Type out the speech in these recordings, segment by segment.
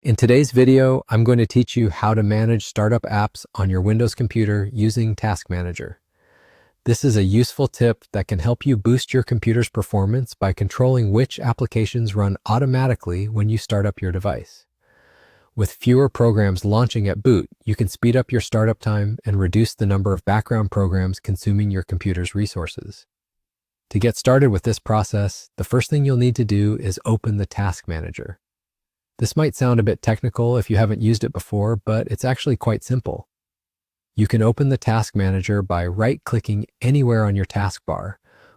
In today's video, I'm going to teach you how to manage startup apps on your Windows computer using Task Manager. This is a useful tip that can help you boost your computer's performance by controlling which applications run automatically when you start up your device. With fewer programs launching at boot, you can speed up your startup time and reduce the number of background programs consuming your computer's resources. To get started with this process, the first thing you'll need to do is open the Task Manager. This might sound a bit technical if you haven't used it before, but it's actually quite simple. You can open the Task Manager by right-clicking anywhere on your taskbar,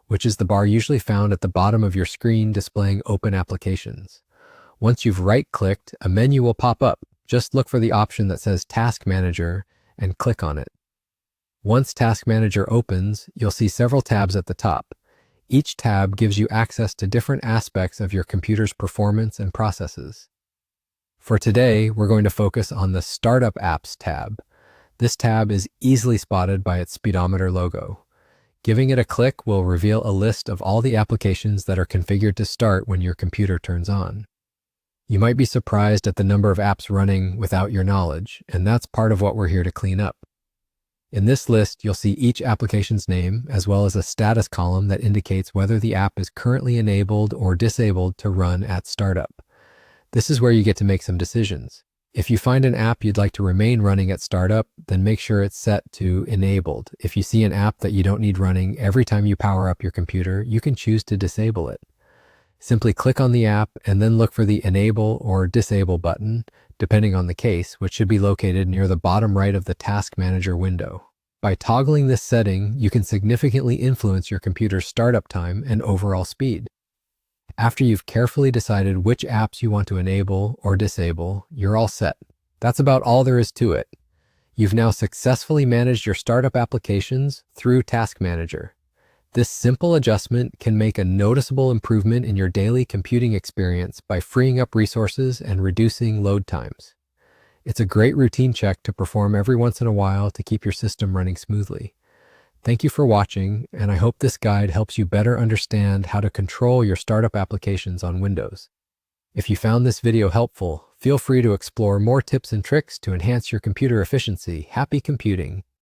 which is the bar usually found at the bottom of your screen displaying open applications. Once you've right-clicked, a menu will pop up. Just look for the option that says Task Manager and click on it. Once Task Manager opens, you'll see several tabs at the top. Each tab gives you access to different aspects of your computer's performance and processes. For today, we're going to focus on the Startup Apps tab. This tab is easily spotted by its speedometer logo. Giving it a click will reveal a list of all the applications that are configured to start when your computer turns on. You might be surprised at the number of apps running without your knowledge, and that's part of what we're here to clean up. In this list, you'll see each application's name, as well as a status column that indicates whether the app is currently enabled or disabled to run at startup. This is where you get to make some decisions. If you find an app you'd like to remain running at startup, then make sure it's set to enabled. If you see an app that you don't need running every time you power up your computer, you can choose to disable it. Simply click on the app and then look for the enable or disable button, depending on the case, which should be located near the bottom right of the Task Manager window. By toggling this setting, you can significantly influence your computer's startup time and overall speed. After you've carefully decided which apps you want to enable or disable, you're all set. That's about all there is to it. You've now successfully managed your startup applications through Task Manager. This simple adjustment can make a noticeable improvement in your daily computing experience by freeing up resources and reducing load times. It's a great routine check to perform every once in a while to keep your system running smoothly. Thank you for watching, and I hope this guide helps you better understand how to control your startup applications on Windows. If you found this video helpful, feel free to explore more tips and tricks to enhance your computer efficiency. Happy computing!